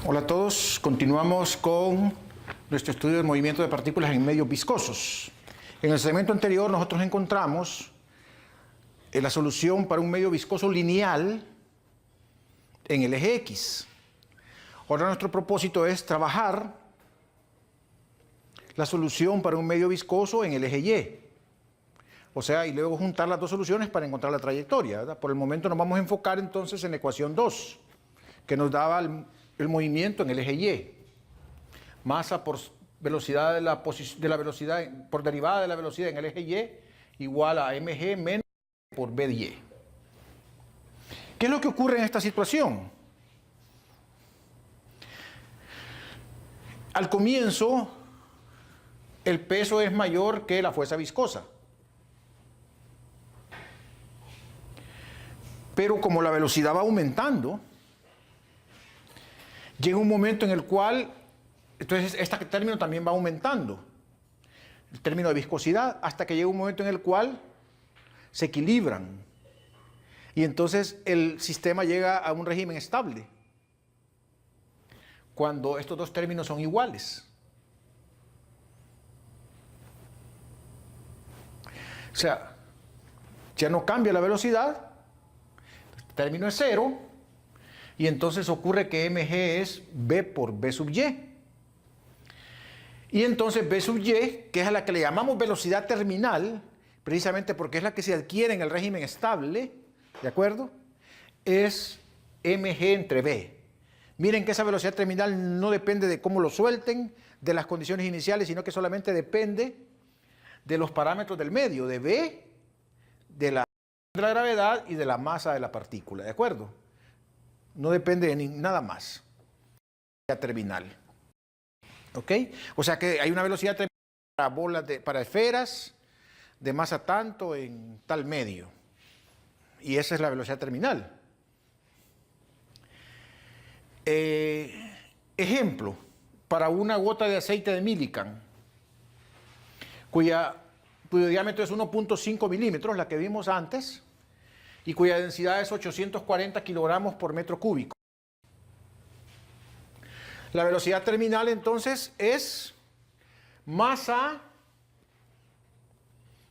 Hola a todos, continuamos con nuestro estudio del movimiento de partículas en medios viscosos. En el segmento anterior nosotros encontramos la solución para un medio viscoso lineal en el eje X. Ahora nuestro propósito es trabajar la solución para un medio viscoso en el eje Y. O sea, y luego juntar las dos soluciones para encontrar la trayectoria, ¿verdad? Por el momento nos vamos a enfocar entonces en la ecuación 2, que nos daba el movimiento en el eje Y. Masa por velocidad de la velocidad, por derivada de la velocidad en el eje Y, igual a mg menos por b de y. ¿Qué es lo que ocurre en esta situación? Al comienzo, el peso es mayor que la fuerza viscosa. Pero como la velocidad va aumentando, llega un momento en el cual, entonces este término también va aumentando, el término de viscosidad, hasta que llega un momento en el cual se equilibran. Y entonces el sistema llega a un régimen estable, cuando estos dos términos son iguales. O sea, ya no cambia la velocidad, el término es cero, y entonces ocurre que mg es b por b sub y. Y entonces b sub y, que es a la que le llamamos velocidad terminal, precisamente porque es la que se adquiere en el régimen estable, ¿de acuerdo? Es mg entre b. Miren que esa velocidad terminal no depende de cómo lo suelten, de las condiciones iniciales, sino que solamente depende de los parámetros del medio, de b, de la gravedad y de la masa de la partícula, ¿de acuerdo? No depende de nada más. Velocidad terminal. ¿Ok? O sea que hay una velocidad terminal para bolas para esferas de masa tanto en tal medio. Y esa es la velocidad terminal. Ejemplo, para una gota de aceite de Millikan, cuyo diámetro es 1.5 milímetros, la que vimos antes, y cuya densidad es 840 kilogramos por metro cúbico. La velocidad terminal entonces es masa,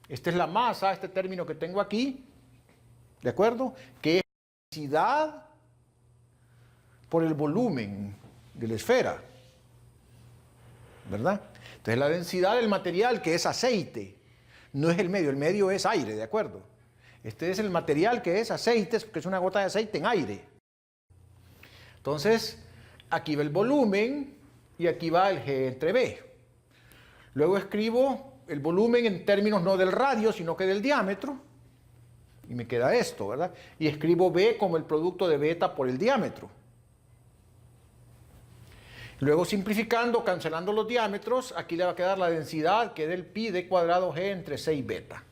esta es la masa, este término que tengo aquí, ¿de acuerdo? Que es densidad por el volumen de la esfera, ¿verdad? Entonces la densidad del material, que es aceite, no es el medio es aire, ¿de acuerdo? Este es el material que es aceite, que es una gota de aceite en aire. Entonces, aquí va el volumen y aquí va el G entre B. Luego escribo el volumen en términos no del radio, sino que del diámetro. Y me queda esto, ¿verdad? Y escribo B como el producto de beta por el diámetro. Luego simplificando, cancelando los diámetros, aquí le va a quedar la densidad que es del pi d cuadrado G entre 6 beta.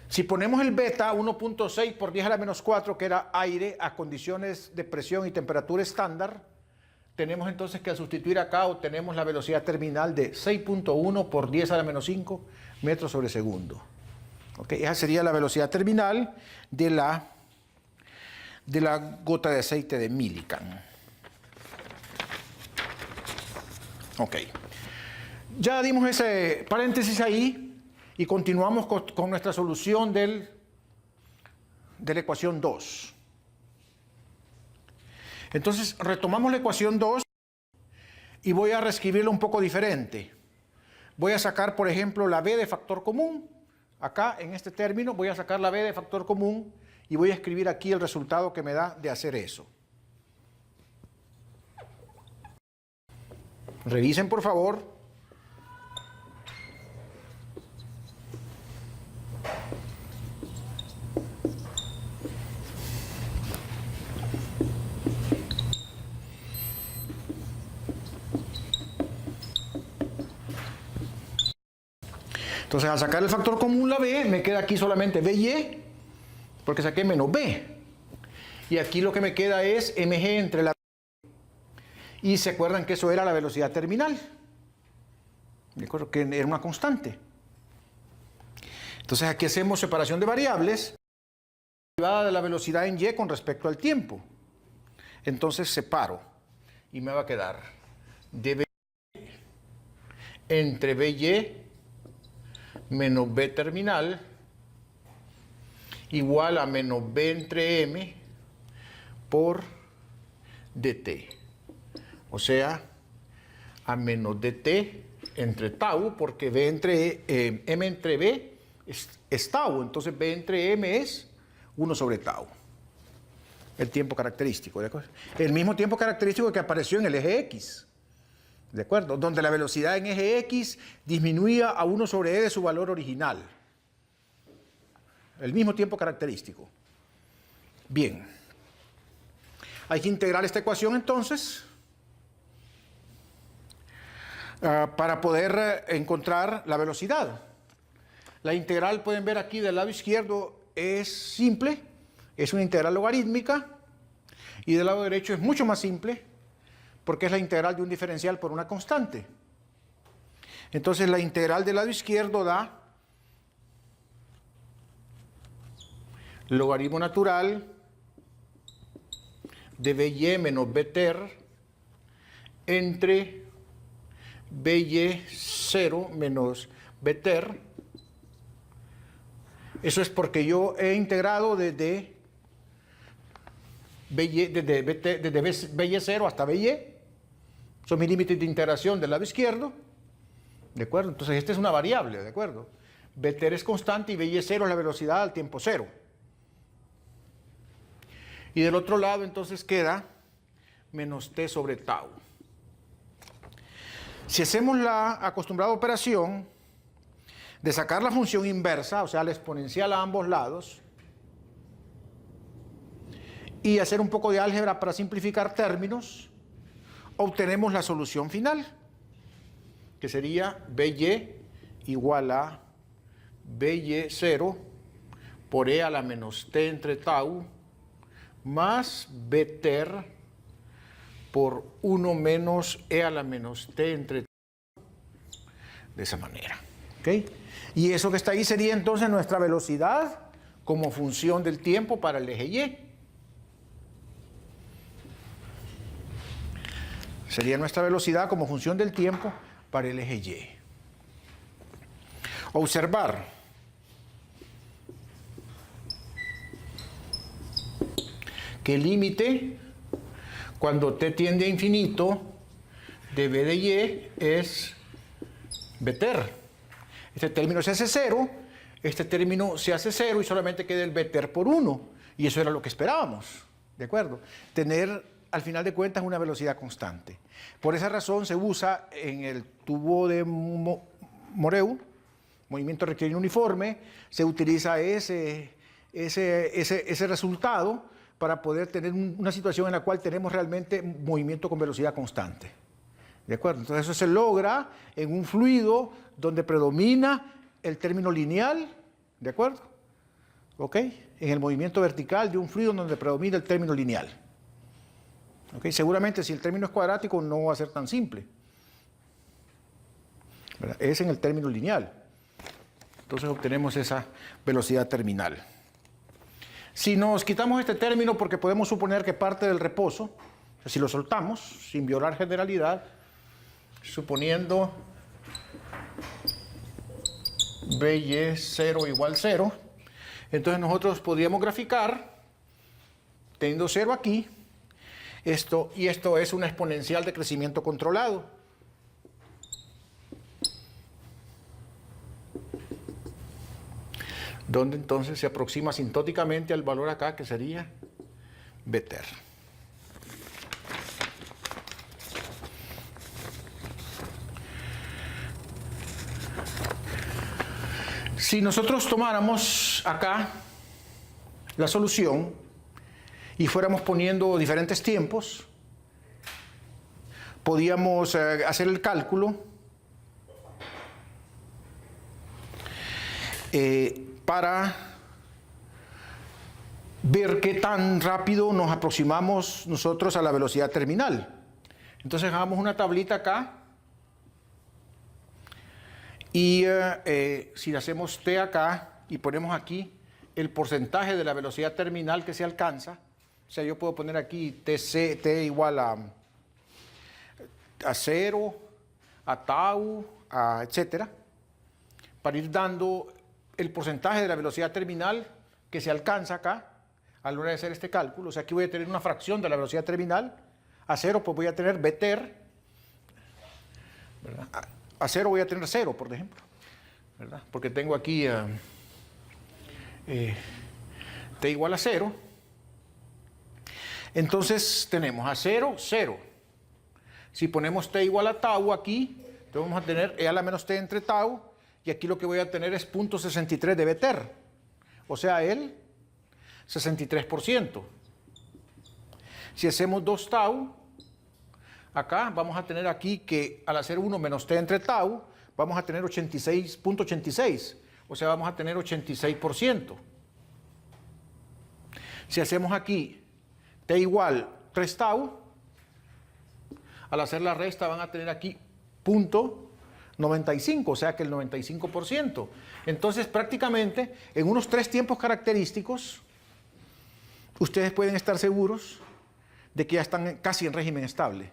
Si ponemos el beta 1.6 por 10 a la menos 4, que era aire a condiciones de presión y temperatura estándar, tenemos entonces que al sustituir acá obtenemos la velocidad terminal de 6.1 por 10 a la menos 5 metros sobre segundo. ¿Okay? Esa sería la velocidad terminal de la gota de aceite de Millikan. Ok. Ya dimos ese paréntesis ahí. Y continuamos con nuestra solución de la ecuación 2. Entonces, retomamos la ecuación 2 y voy a reescribirla un poco diferente. Voy a sacar, por ejemplo, la b de factor común. Acá, en este término, voy a sacar la b de factor común y voy a escribir aquí el resultado que me da de hacer eso. Revisen, por favor. Entonces, al sacar el factor común, la b, me queda aquí solamente by, porque saqué menos b. Y aquí lo que me queda es mg entre la b. Y se acuerdan que eso era la velocidad terminal. Me acuerdo que era una constante. Entonces, aquí hacemos separación de variables. Derivada de la velocidad en y con respecto al tiempo. Entonces, separo. y me va a quedar dB entre BY menos B terminal igual a menos B entre M por dt. O sea, a menos dt entre tau, porque B entre, M entre B es tau, entonces B entre M es 1 sobre tau. El tiempo característico, ¿de acuerdo? El mismo tiempo característico que apareció en el eje X, ¿de acuerdo? Donde la velocidad en eje X disminuía a 1 sobre e de su valor original. El mismo tiempo característico. Bien. Hay que integrar esta ecuación entonces para poder encontrar la velocidad. La integral, pueden ver aquí del lado izquierdo, es simple, es una integral logarítmica, y del lado derecho es mucho más simple, porque es la integral de un diferencial por una constante. Entonces la integral del lado izquierdo da logaritmo natural de BY menos BTer entre BY0 menos BTer. Eso es porque yo he integrado desde BY0 hasta BY. Son mis límites de integración del lado izquierdo. ¿De acuerdo? Entonces esta es una variable, ¿de acuerdo? BTer es constante y BY0 es la velocidad al tiempo cero. Y del otro lado entonces queda menos t sobre tau. Si hacemos la acostumbrada operación de sacar la función inversa, o sea, la exponencial a ambos lados, y hacer un poco de álgebra para simplificar términos, obtenemos la solución final, que sería BY igual a BY0 por e a la menos t entre tau más BTer por 1 menos e a la menos t entre tau, de esa manera. ¿Okay? Y eso que está ahí sería entonces nuestra velocidad como función del tiempo para el eje Y. Sería nuestra velocidad como función del tiempo para el eje Y. Observar. Que el límite, cuando t tiende a infinito, de b de y es BTer. Este término se hace 0, este término se hace 0 y solamente queda el BTer por 1. Y eso era lo que esperábamos, ¿de acuerdo? Tener, al final de cuentas, una velocidad constante. Por esa razón se usa en el tubo de Moreu, movimiento rectilíneo uniforme, se utiliza ese resultado para poder tener una situación en la cual tenemos realmente movimiento con velocidad constante. ¿De acuerdo? Entonces eso se logra en un fluido donde predomina el término lineal, ¿de acuerdo? ¿Ok? En el movimiento vertical de un fluido donde predomina el término lineal. ¿Ok? Seguramente si el término es cuadrático no va a ser tan simple, ¿verdad? Es en el término lineal. Entonces obtenemos esa velocidad terminal. Si nos quitamos este término, porque podemos suponer que parte del reposo, o sea, si lo soltamos, sin violar generalidad, suponiendo BY0 igual 0, entonces nosotros podríamos graficar, teniendo 0 aquí, esto es una exponencial de crecimiento controlado. Donde entonces se aproxima asintóticamente al valor acá, que sería BTer. Si nosotros tomáramos acá la solución y fuéramos poniendo diferentes tiempos, podíamos hacer el cálculo para ver qué tan rápido nos aproximamos nosotros a la velocidad terminal. Entonces hagamos una tablita acá y si hacemos t acá y ponemos aquí el porcentaje de la velocidad terminal que se alcanza, o sea, yo puedo poner aquí t igual a a 0, a tau, a etcétera, para ir dando el porcentaje de la velocidad terminal que se alcanza acá a la hora de hacer este cálculo. O sea, aquí voy a tener una fracción de la velocidad terminal. A 0 pues voy a tener Vter, ¿verdad? A 0 voy a tener 0, por ejemplo, ¿verdad? Porque tengo aquí t igual a 0. Entonces tenemos a 0, 0. Si ponemos t igual a tau aquí, entonces vamos a tener e a la menos t entre tau, y aquí lo que voy a tener es 0.63 de Vter, o sea, el 63%. Si hacemos 2 tau, acá vamos a tener aquí que al hacer 1 menos t entre tau, vamos a tener 86.86, o sea, vamos a tener 86%. Si hacemos aquí t igual 3 tau, al hacer la resta van a tener aquí 0.95, o sea que el 95%. Entonces prácticamente en unos 3 tiempos característicos ustedes pueden estar seguros de que ya están casi en régimen estable.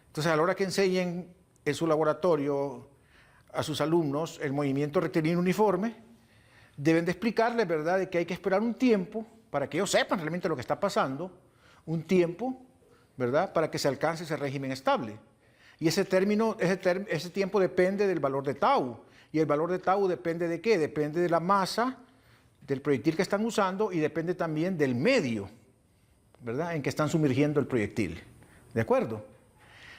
Entonces a la hora que enseñen en su laboratorio a sus alumnos el movimiento rectilíneo uniforme, deben de explicarles, ¿verdad?, de que hay que esperar un tiempo para que ellos sepan realmente lo que está pasando, un tiempo, ¿verdad?, para que se alcance ese régimen estable. Y ese tiempo depende del valor de tau. Y el valor de tau depende de qué? Depende de la masa del proyectil que están usando y depende también del medio, ¿verdad?, en que están sumergiendo el proyectil. ¿De acuerdo?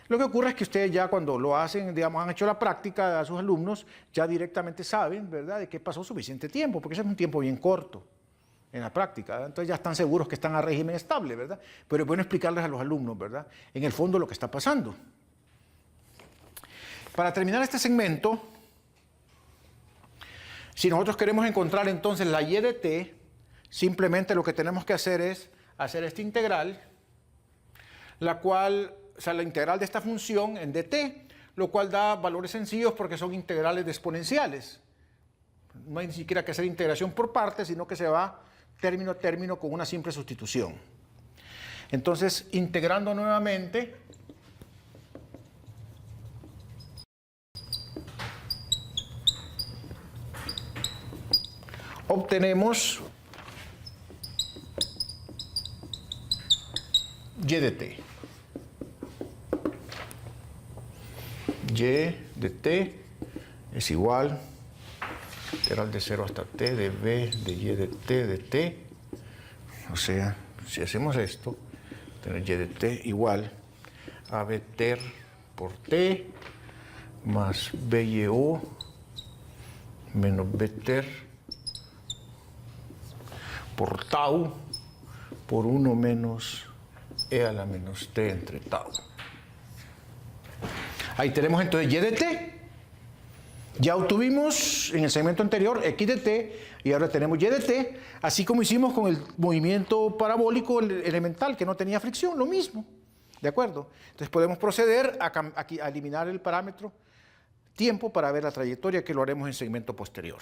Lo que ocurre es que ustedes ya cuando lo hacen, digamos, han hecho la práctica a sus alumnos, ya directamente saben, ¿verdad?, de que pasó suficiente tiempo, porque ese es un tiempo bien corto en la práctica, ¿verdad? Entonces ya están seguros que están a régimen estable, ¿verdad? Pero es bueno explicarles a los alumnos, ¿verdad?, en el fondo lo que está pasando. Para terminar este segmento, si nosotros queremos encontrar entonces la y de t, simplemente lo que tenemos que hacer es hacer esta integral, la cual, o sea, la integral de esta función en dt, lo cual da valores sencillos porque son integrales de exponenciales. No hay ni siquiera que hacer integración por partes, sino que se va término a término con una simple sustitución. Entonces, integrando nuevamente, obtenemos y de t. Y de t es igual, integral de 0 hasta t de b de y de t. O sea, si hacemos esto, tener y de t igual a Vter por t más BYO menos Vter por tau por 1 menos e a la menos t entre tau. Ahí tenemos entonces y de t. Ya obtuvimos en el segmento anterior x de t y ahora tenemos y de t, así como hicimos con el movimiento parabólico elemental que no tenía fricción, lo mismo. ¿De acuerdo? Entonces podemos proceder a eliminar el parámetro tiempo para ver la trayectoria, que lo haremos en segmento posterior.